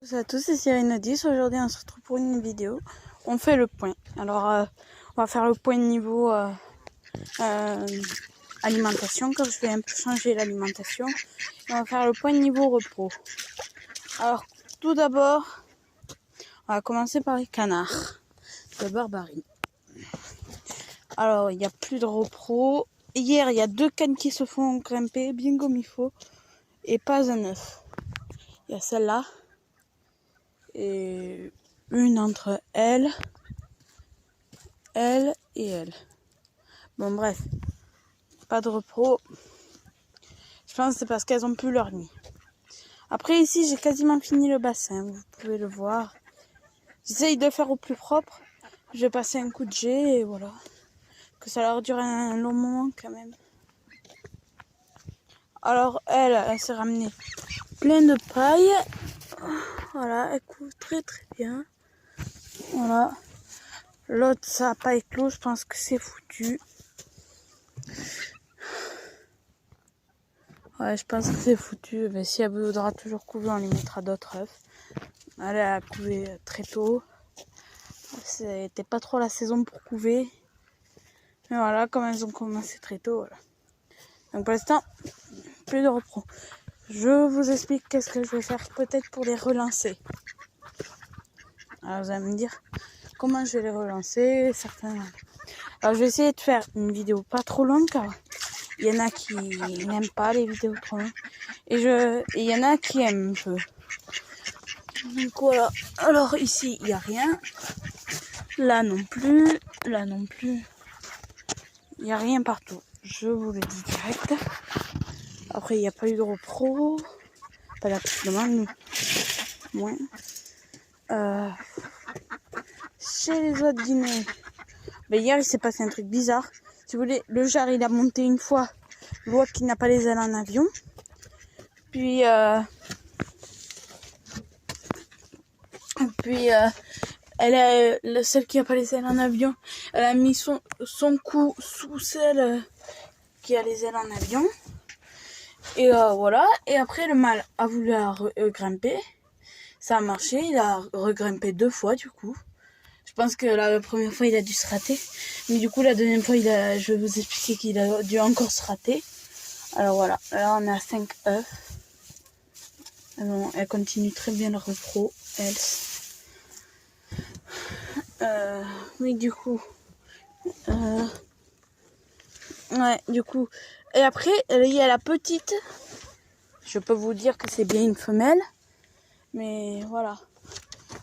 Bonjour à tous, c'est Renadis. Aujourd'hui, on se retrouve pour une vidéo. On fait le point. Alors, on va faire le point niveau alimentation, comme je vais un peu changer l'alimentation. On va faire le point niveau repos. Alors, tout d'abord, on va commencer par les canards de Barbarie. Alors, il n'y a plus de repos. Hier, il y a 2 cannes qui se font grimper bien comme il faut. Et pas un œuf. Il y a celle-là. Et une entre elle et elle. Bon, bref. Pas de repos. Je pense que c'est parce qu'elles ont plus leur nid. Après, ici, j'ai quasiment fini le bassin. Vous pouvez le voir. J'essaye de faire au plus propre. Je vais passer un coup de jet et voilà. Que ça leur dure un long moment quand même. Alors, elle s'est ramenée plein de paille. Voilà, elle couvre très très bien. Voilà. L'autre, ça n'a pas éclos. Je pense que c'est foutu. Ouais, je pense que c'est foutu. Mais si elle voudra toujours couver, on lui mettra d'autres œufs. Elle a couvé très tôt. C'était pas trop la saison pour couver. Mais voilà, comme elles ont commencé très tôt, voilà. Donc pour l'instant, plus de repos. Je vous explique qu'est-ce que je vais faire peut-être pour les relancer. Alors vous allez me dire comment je vais les relancer. Certains. Alors je vais essayer de faire une vidéo pas trop longue car il y en a qui n'aiment pas les vidéos trop longues. Et il y en a qui aiment un peu. Donc voilà. Alors ici, il n'y a rien. Là non plus. Là non plus. Il n'y a rien partout. Je vous le dis direct. Après, il n'y a pas eu de repos. Pas d'accident, nous. Moins. Chez les autres dîners. Ben, hier, il s'est passé un truc bizarre. Si vous voulez, le jar, il a monté une fois. L'autre qui n'a pas les ailes en avion. Puis, celle qui n'a pas les ailes en avion, elle a mis son cou sous celle qui a les ailes en avion. Et voilà. Et après, le mâle a voulu grimper. Ça a marché. Il a regrimpé 2 fois, du coup. Je pense que la première fois, il a dû se rater. Mais du coup, la deuxième fois, je vais vous expliquer qu'il a dû encore se rater. Alors voilà. Là, on a 5 œufs. Elle continue très bien le repos, elle. Oui, du coup. Ouais, du coup. Et après, il y a la petite. Je peux vous dire que c'est bien une femelle. Mais voilà.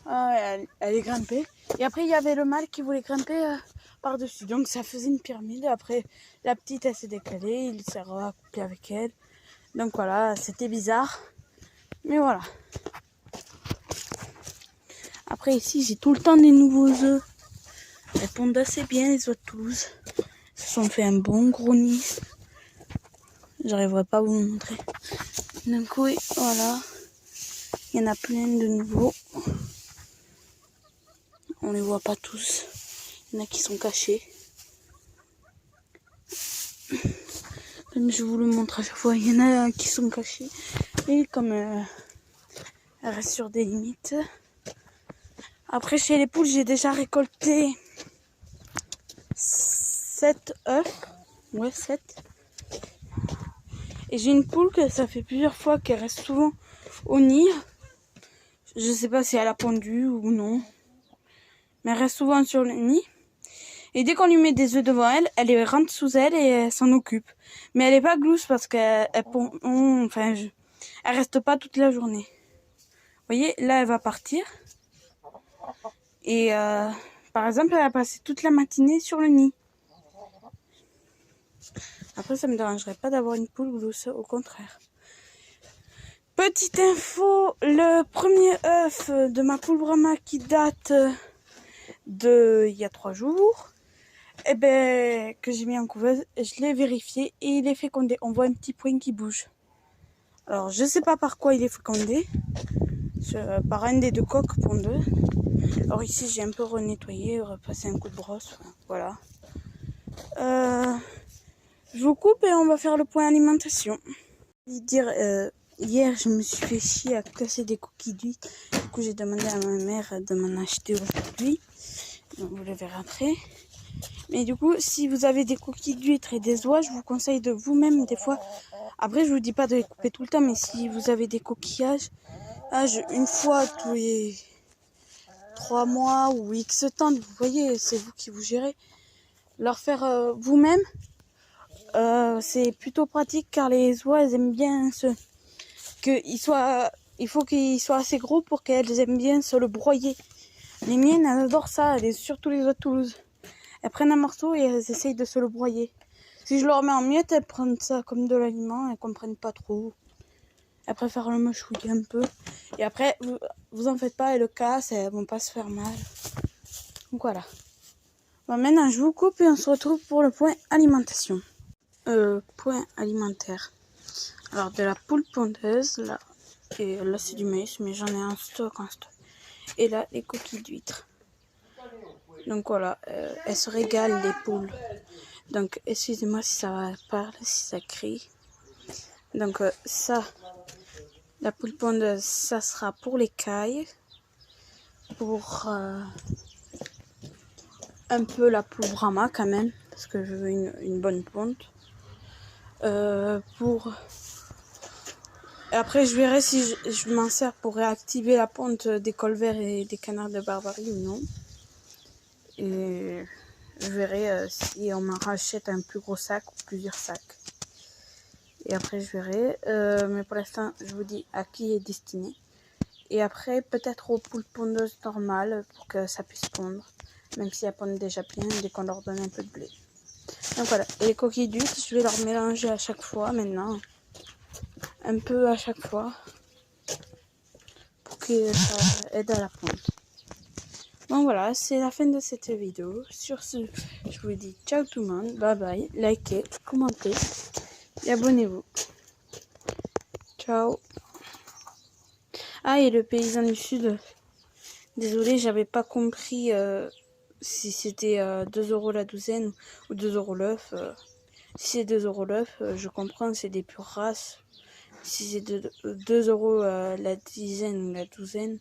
Elle est grimpée. Et après, il y avait le mâle qui voulait grimper par-dessus. Donc, ça faisait une pyramide. Après, la petite, elle s'est décalée. Il s'est recouplé avec elle. Donc, voilà, c'était bizarre. Mais voilà. Après, ici, j'ai tout le temps des nouveaux œufs. Elles pondent assez bien, les oies de Toulouse. Ils se sont fait un bon gros nid. J'arriverai pas à vous montrer. Donc, oui, voilà. Il y en a plein de nouveaux. On les voit pas tous. Il y en a qui sont cachés. Comme je vous le montre à chaque fois, il y en a qui sont cachés. Et comme elle reste sur des limites. Après, chez les poules, j'ai déjà récolté 7 œufs. Ouais, 7. Et j'ai une poule que ça fait plusieurs fois qu'elle reste souvent au nid. Je sais pas si elle a pondu ou non. Mais elle reste souvent sur le nid. Et dès qu'on lui met des œufs devant elle, elle les rentre sous elle et elle s'en occupe. Mais elle est pas glousse parce qu'elle elle reste pas toute la journée. Vous voyez, là elle va partir. Et par exemple, elle a passé toute la matinée sur le nid. Après, ça me dérangerait pas d'avoir une poule glousse, au contraire. Petite info, le premier œuf de ma poule Brahma qui date de il y a 3 jours. Eh ben, que j'ai mis en couveuse, je l'ai vérifié et il est fécondé. On voit un petit point qui bouge. Alors, je sais pas par quoi il est fécondé. Par un des 2 coques pondeuses. Alors ici, j'ai un peu renettoyé, repassé un coup de brosse. Voilà. Je vous coupe et on va faire le point alimentation. Hier, je me suis fait chier à casser des coquilles d'huile. coup, j'ai demandé à ma mère de m'en acheter aujourd'hui. Donc, vous le verrez après. Mais du coup, si vous avez des coquilles d'huîtres et des oies, je vous conseille de vous-même, des fois. Après, je vous dis pas de les couper tout le temps, mais si vous avez des coquillages, une fois tous les 3 mois ou X temps, vous voyez, c'est vous qui vous gérez. Leur faire vous-même, c'est plutôt pratique car les oies, elles aiment bien il faut qu'ils soient assez gros pour qu'elles aiment bien se le broyer. Les miennes, elles adorent ça, surtout les oies de Toulouse. Elles prennent un morceau et elles essayent de se le broyer. Si je leur mets en miettes, elles prennent ça comme de l'aliment, elles comprennent pas trop. Elles préfèrent le mâchouiller un peu. Et après, vous en faites pas, elles le cassent, elles vont pas se faire mal. Donc voilà. Bon, maintenant, je vous coupe et on se retrouve pour le point alimentation. Point alimentaire. Alors, de la poule pondeuse, là. Et là, c'est du maïs, mais j'en ai en stock. Et là, les coquilles d'huîtres. Donc voilà, elles se régalent, les poules. Donc, excusez-moi si ça parle, si ça crie. Donc, ça, la poule pondeuse, ça sera pour les cailles. Pour un peu la poule Brahma quand même, parce que je veux une bonne ponte. Après, je verrai si je m'en sers pour réactiver la ponte des colverts et des canards de Barbarie ou non. Et je verrai si on m'en rachète un plus gros sac ou plusieurs sacs. Et après, je verrai. Mais pour l'instant, je vous dis à qui est destiné. Et après, peut-être aux poules pondeuses normales pour que ça puisse pondre. Même si elles pondent déjà bien, dès qu'on leur donne un peu de blé. Donc voilà. Et les coquilles d'huîtres, je vais leur mélanger à chaque fois maintenant. Un peu à chaque fois. Pour que ça aide à la ponte. Donc voilà, c'est la fin de cette vidéo. Sur ce, je vous dis ciao tout le monde. Bye bye. Likez, commentez et abonnez-vous. Ciao. Ah, et le paysan du sud. Désolé, j'avais pas compris si c'était 2 € la douzaine ou 2 € l'œuf. Si c'est 2 € l'œuf, je comprends, c'est des pures races. Si c'est 2 € la dizaine ou la douzaine,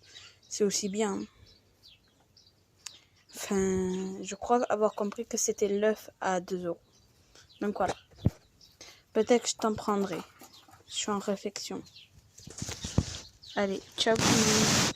c'est aussi bien. Enfin, je crois avoir compris que c'était l'œuf à 2 €. Donc voilà. Peut-être que je t'en prendrai. Je suis en réflexion. Allez, ciao tout le monde.